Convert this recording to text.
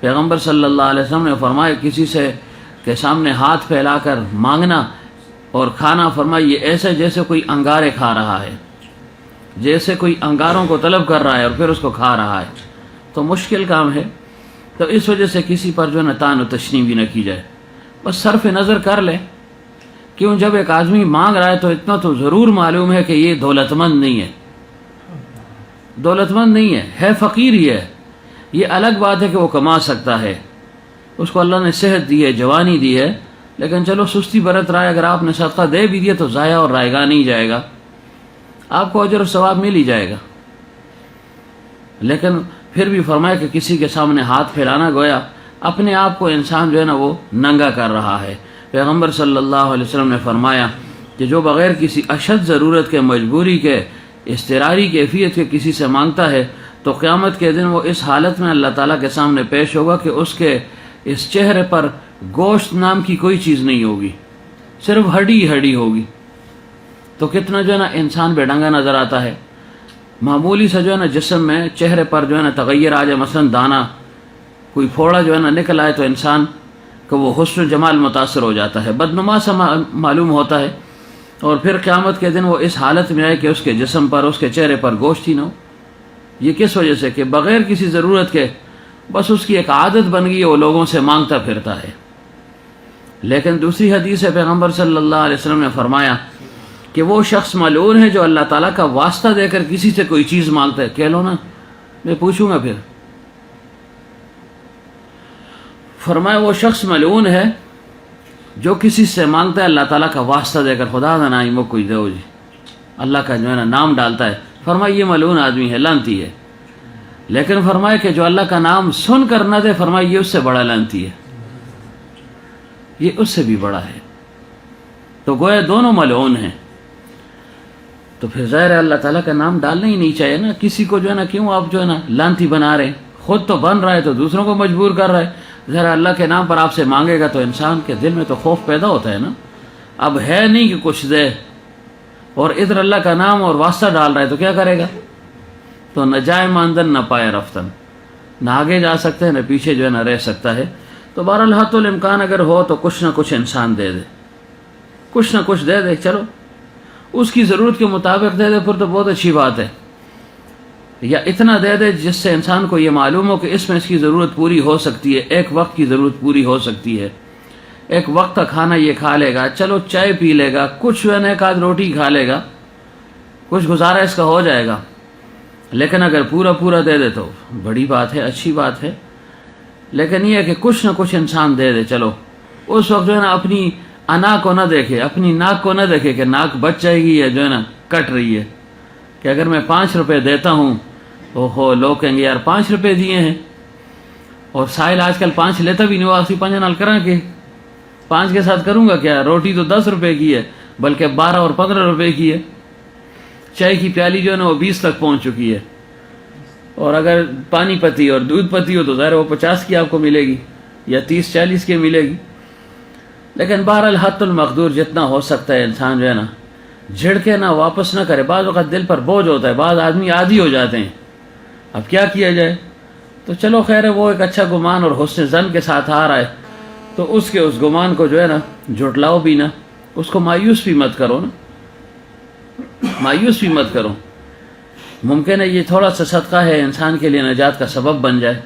پیغمبر صلی اللہ علیہ وسلم نے فرمایا کسی سے کے سامنے ہاتھ پھیلا کر مانگنا اور کھانا، فرمایا یہ ایسے جیسے کوئی انگارے کھا رہا ہے، جیسے کوئی انگاروں کو طلب کر رہا ہے اور پھر اس کو کھا رہا ہے، تو مشکل کام ہے۔ تو اس وجہ سے کسی پر جو ہے نا طعن و تشنیع بھی نہ کی جائے، بس صرف نظر کر لے۔ کیوں؟ جب ایک آدمی مانگ رہا ہے تو اتنا تو ضرور معلوم ہے کہ یہ دولت مند نہیں ہے، دولت مند نہیں ہے فقیر ہی ہے۔ یہ الگ بات ہے کہ وہ کما سکتا ہے، اس کو اللہ نے صحت دی ہے، جوانی دی ہے، لیکن چلو سستی برت رہا ہے، اگر آپ نے صدقہ دے بھی دیا تو ضائع اور رائگاں نہیں جائے گا، آپ کو اجر و ثواب مل ہی جائے گا۔ لیکن پھر بھی فرمایا کہ کسی کے سامنے ہاتھ پھیلانا گویا اپنے آپ کو انسان جو ہے نا وہ ننگا کر رہا ہے۔ پیغمبر صلی اللہ علیہ وسلم نے فرمایا کہ جو بغیر کسی اشد ضرورت کے، مجبوری کے، اضطراری کیفیت کے کسی سے مانگتا ہے تو قیامت کے دن وہ اس حالت میں اللہ تعالیٰ کے سامنے پیش ہوگا کہ اس کے اس چہرے پر گوشت نام کی کوئی چیز نہیں ہوگی، صرف ہڈی ہڈی ہوگی۔ تو کتنا جو ہے نا انسان بے ڈنگا نظر آتا ہے۔ معمولی سا جو ہے نا جسم میں چہرے پر جو ہے نا تغیر آ جائے، مثلا دانہ، کوئی پھوڑا جو ہے نا نکل آئے تو انسان کو وہ حسن و جمال متاثر ہو جاتا ہے، بدنما سا معلوم ہوتا ہے، اور پھر قیامت کے دن وہ اس حالت میں آئے کہ اس کے جسم پر، اس کے چہرے پر گوشت ہی نہ ہو۔ یہ کس وجہ سے؟ کہ بغیر کسی ضرورت کے بس اس کی ایک عادت بن گئی ہے، وہ لوگوں سے مانگتا پھرتا ہے۔ لیکن دوسری حدیث ہے، پیغمبر صلی اللہ علیہ وسلم نے فرمایا کہ وہ شخص ملعون ہے جو اللہ تعالیٰ کا واسطہ دے کر کسی سے کوئی چیز مانگتا ہے۔ کہہ لو نا، میں پوچھوں گا پھر۔ فرمایا وہ شخص ملعون ہے جو کسی سے مانگتا ہے اللہ تعالیٰ کا واسطہ دے کر، خدا دا نائی مو کوئی دو جی، اللہ کا جو ہے نا نام ڈالتا ہے، فرمایا یہ ملعون آدمی ہے، لعنتی ہے۔ لیکن فرمایا کہ جو اللہ کا نام سن کر نہ دے، فرمایا یہ اس سے بڑا لعنتی ہے، یہ اس سے بھی بڑا ہے۔ تو گویا دونوں ملعون ہیں۔ تو پھر ظاہر ہے اللہ تعالیٰ کا نام ڈالنا ہی نہیں چاہیے نا۔ کسی کو جو ہے نا کیوں آپ جو ہے نا لعنتی بنا رہے ہیں؟ خود تو بن رہا ہے تو دوسروں کو مجبور کر رہا ہے۔ ذرا اللہ کے نام پر آپ سے مانگے گا تو انسان کے دل میں تو خوف پیدا ہوتا ہے نا۔ اب ہے نہیں کہ کچھ دے، اور ادھر اللہ کا نام اور واسطہ ڈال رہا ہے تو کیا کرے گا؟ تو نہ جائے ماندن نہ پائے رفتن، نہ آگے جا سکتے ہیں نہ پیچھے جو ہے نہ رہ سکتا ہے۔ تو بہرحال حت الامکان اگر ہو تو کچھ نہ کچھ انسان دے دے، کچھ نہ کچھ دے دے، چلو اس کی ضرورت کے مطابق دے دے، پھر تو بہت اچھی بات ہے۔ یا اتنا دے دے جس سے انسان کو یہ معلوم ہو کہ اس میں اس کی ضرورت پوری ہو سکتی ہے، ایک وقت کی ضرورت پوری ہو سکتی ہے، ایک وقت کا کھانا یہ کھا لے گا، چلو چائے پی لے گا، کچھ جو ہے نا ایک آدھ روٹی کھا لے گا، کچھ گزارا اس کا ہو جائے گا۔ لیکن اگر پورا دے دے تو بڑی بات ہے، اچھی بات ہے۔ لیکن یہ ہے کہ کچھ نہ کچھ انسان دے دے، چلو اس وقت جو ہے نا اپنی انا کو نہ دیکھے، اپنی ناک کو نہ دیکھے کہ ناک بچ جائے گی یا جو ہے نا کٹ رہی ہے، کہ اگر میں 5 روپے دیتا ہوں اوہو لوگ کہیں گے یار 5 روپے دیے ہیں، اور سائل آج کل 5 لیتا بھی نہیں، وہ آسی 5 نال کریں کہ 5 کے ساتھ کروں گا کیا؟ روٹی تو 10 روپے کی ہے، بلکہ 12 اور 15 روپے کی ہے۔ چائے کی پیالی جو ہے نا وہ 20 تک پہنچ چکی ہے، اور اگر پانی پتی اور دودھ پتی ہو تو ظاہر وہ 50 کی آپ کو ملے گی یا 30-40 کی ملے گی۔ لیکن بہرحال حت المقدور جتنا ہو سکتا ہے انسان جو ہے نا جھڑکے نہ، واپس نہ کرے۔ بعض وقت دل پر بوجھ ہوتا ہے، بعض آدمی عادی ہو جاتے ہیں، اب کیا کیا جائے؟ تو چلو خیر ہے، وہ ایک اچھا گمان اور حسن ظن کے ساتھ آ رہا ہے تو اس کے اس گمان کو جو ہے نا جھٹلاؤ بھی نہ، اس کو مایوس بھی مت کرو نا، مایوس بھی مت کرو۔ ممکن ہے یہ تھوڑا سا صدقہ ہے انسان کے لیے نجات کا سبب بن جائے۔